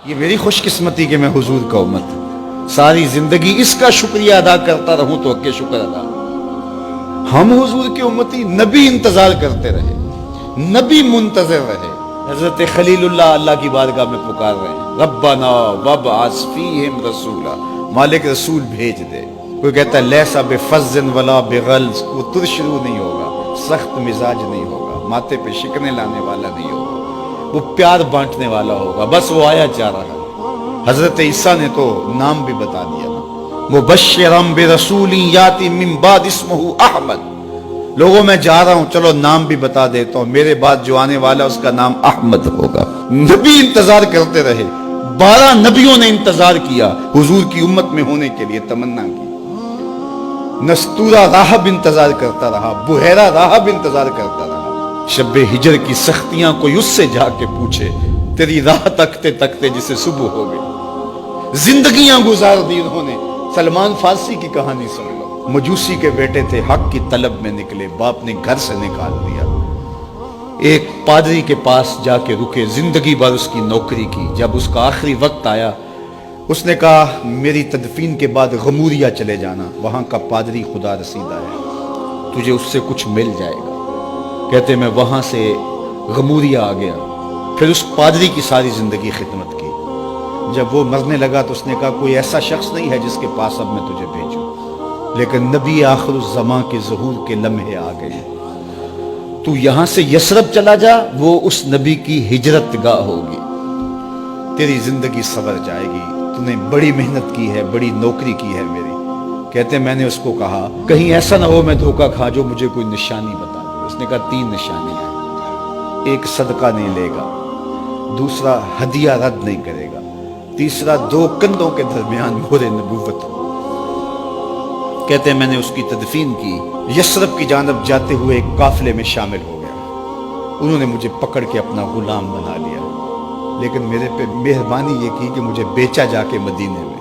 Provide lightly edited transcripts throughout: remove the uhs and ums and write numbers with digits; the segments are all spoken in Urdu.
یہ میری خوش قسمتی کہ میں حضور کا امت ہوں، ساری زندگی اس کا شکریہ ادا کرتا رہوں تو کہ شکر ادا۔ ہم حضور کے امتی، نبی انتظار کرتے رہے، نبی منتظر رہے۔ حضرت خلیل اللہ کی بارگاہ میں پکار رہے ہیں، ربنا وابعث فیہم رسولا، مالک رسول بھیج دے۔ کوئی کہتا ہے لیسا بفظ ولا بغلظ، وہ ترشرو نہیں ہوگا، سخت مزاج نہیں ہوگا، ماتھے پہ شکنے لانے والا نہیں ہوگا، وہ پیار بانٹنے والا ہوگا۔ بس وہ آیا جا رہا ہے۔ حضرت عیسیٰ نے تو نام بھی بتا دیا نا، مبشرا برسول یاتی من بعد اسمہ احمد، لوگوں میں جا رہا ہوں، چلو نام بھی بتا دیتا ہوں، میرے بعد جو آنے والا اس کا نام احمد ہوگا۔ نبی انتظار کرتے رہے، 12 نبیوں نے انتظار کیا، حضور کی امت میں ہونے کے لیے تمنا کی۔ نستورہ راہب انتظار کرتا رہا، بحیرہ راہب انتظار کرتا رہا۔ شب ہجر کی سختیاں کوئی اس سے جا کے پوچھے، تیری راہ تکتے تکتے جسے صبح ہو گئی۔ زندگیاں گزار دی انہوں نے۔ سلمان فارسی کی کہانی سن لو، مجوسی کے بیٹے تھے، حق کی طلب میں نکلے، باپ نے گھر سے نکال دیا، ایک پادری کے پاس جا کے رکے، زندگی بھر اس کی نوکری کی۔ جب اس کا آخری وقت آیا، اس نے کہا میری تدفین کے بعد غموریا چلے جانا، وہاں کا پادری خدا رسیدہ ہے، تجھے اس سے کچھ مل جائے گا۔ کہتے میں وہاں سے غموریا آ گیا، پھر اس پادری کی ساری زندگی خدمت کی۔ جب وہ مرنے لگا تو اس نے کہا کوئی ایسا شخص نہیں ہے جس کے پاس اب میں تجھے بھیجوں، لیکن نبی آخر الزمان کے ظہور کے لمحے آ گئے۔ تو یہاں سے یثرب چلا جا، وہ اس نبی کی ہجرت گاہ ہوگی، تیری زندگی سنور جائے گی، تو نے بڑی محنت کی ہے، بڑی نوکری کی ہے میری۔ کہتے میں نے اس کو کہا کہیں ایسا نہ ہو میں دھوکہ کھا جو مجھے کوئی نشانی بتا دے۔ اس نے کہا 3 نشانیاں ہیں، ایک صدقہ نہیں لے گا، دوسرا ہدیہ رد نہیں کرے گا، تیسرا 2 کندھوں کے درمیان مہر نبوت ہو۔ کہتے ہیں میں نے اس کی تدفین کی، یثرب کی جانب جاتے ہوئے ایک قافلے میں شامل ہو گیا، انہوں نے مجھے پکڑ کے اپنا غلام بنا لیا، لیکن میرے پہ مہربانی یہ کی کہ مجھے بیچا جا کے مدینے میں۔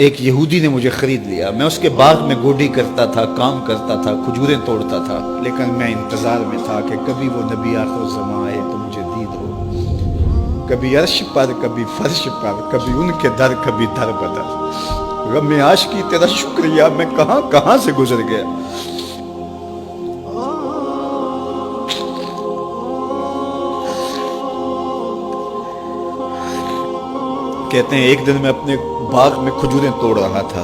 ایک یہودی نے مجھے خرید لیا، میں اس کے باغ میں گوڈی کرتا تھا، کام کرتا تھا، کھجوریں توڑتا تھا، لیکن میں انتظار میں تھا کہ کبھی وہ نبی آخر الزمان آئے تو مجھے دید ہو، کبھی عرش پر، کبھی فرش پر، کبھی ان کے در، کبھی در بدر۔ غم عاشقی تیرا شکریہ، میں کہاں کہاں سے گزر گیا۔ کہتے ہیں ایک دن میں اپنے باغ میں کھجوریں توڑ رہا تھا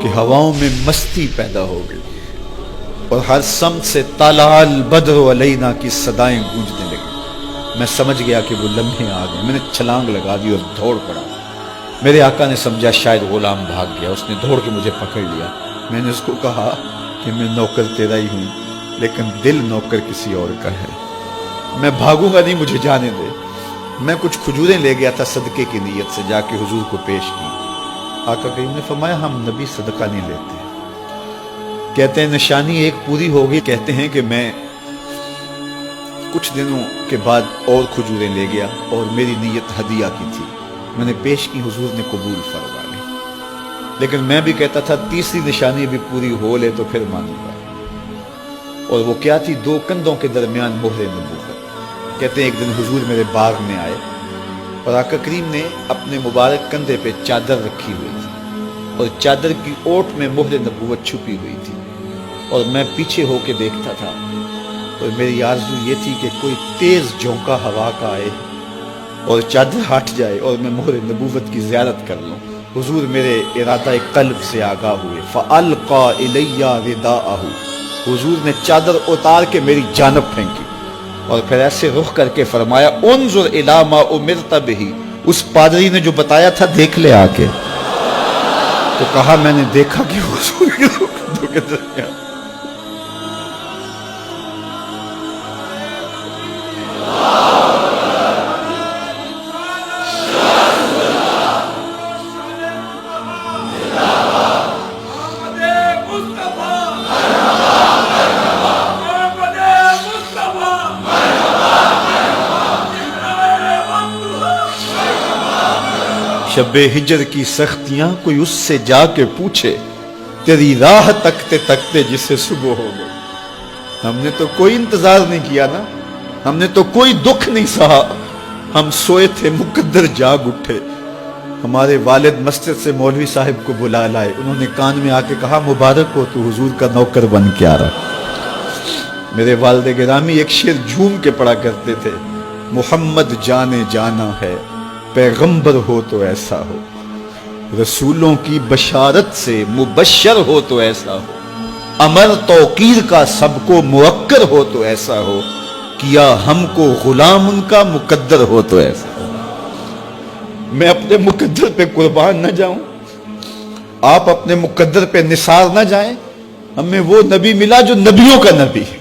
کہ ہواؤں میں مستی پیدا ہو گئی اور ہر سمت سے طلع البدر علینا کی صدائیں گونجنے لگی۔ میں سمجھ گیا کہ وہ لمحے آ گئے، میں نے چھلانگ لگا دی اور دوڑ پڑا۔ میرے آقا نے سمجھا شاید غلام بھاگ گیا، اس نے دوڑ کے مجھے پکڑ لیا۔ میں نے اس کو کہا کہ میں نوکر تیرا ہی ہوں، لیکن دل نوکر کسی اور کا ہے، میں بھاگوں گا نہیں، مجھے جانے دے۔ میں کچھ کھجوریں لے گیا تھا صدقے کی نیت سے، جا کے حضور کو پیش کی۔ آقا کریم نے فرمایا ہم نبی صدقہ نہیں لیتے۔ کہتے ہیں نشانی ایک پوری ہو گئی، کہتے ہیں کہ میں کچھ دنوں کے بعد اور کھجوریں لے گیا اور میری نیت ہدیہ کی تھی، میں نے پیش کی، حضور نے قبول فرما لی۔ لیکن میں بھی کہتا تھا تیسری نشانی بھی پوری ہو لے تو پھر مانوں گا، اور وہ کیا تھی؟ 2 کندھوں کے درمیان مہر نبوت۔ کہتے ہیں ایک دن حضور میرے باغ میں آئے اور آقا کریم نے اپنے مبارک کندھے پہ چادر رکھی ہوئی تھی اور چادر کی اوٹ میں مہر نبوت چھپی ہوئی تھی، اور میں پیچھے ہو کے دیکھتا تھا، اور میری آرزو یہ تھی کہ کوئی تیز جھونکا ہوا کا آئے اور چادر ہٹ جائے اور میں مہر نبوت کی زیارت کر لوں۔ حضور میرے ارادہ قلب سے آگاہ ہوئے، فَأَلْقَى إِلَيَّ رِدَاءَهُ، حضور نے چادر اتار کے میری جانب پھینکی اور پھر ایسے رخ کر کے فرمایا انظر الی ما امرت بہ، اس پادری نے جو بتایا تھا دیکھ لے آ کے۔ تو کہا میں نے دیکھا کہ حضور کے کندھوں کے درمیان شب ہجر کی سختیاں کوئی اس سے جا کے پوچھے، تیری راہ تکتے تکتے جسے صبح ہو گئی۔ ہم نے تو کوئی انتظار نہیں کیا نا، ہم نے تو کوئی دکھ نہیں سہا، ہم سوئے تھے مقدر جاگ اٹھے. ہمارے والد مسجد سے مولوی صاحب کو بلا لائے. انہوں نے کان میں آ کے کہا مبارک ہو تو حضور کا نوکر بن کے آ رہا. میرے والد گرامی ایک شعر جھوم کے پڑھا کرتے تھے, محمد جانے جانا ہے پیغمبر ہو تو ایسا ہو, رسولوں کی بشارت سے مبشر ہو تو ایسا ہو, امر توقیر کا سب کو موکر ہو تو ایسا ہو, کیا ہم کو غلام ان کا مقدر ہو تو ایسا ہو. میں اپنے مقدر پہ قربان نہ جاؤں, آپ اپنے مقدر پہ نثار نہ جائیں. ہمیں وہ نبی ملا جو نبیوں کا نبی ہے.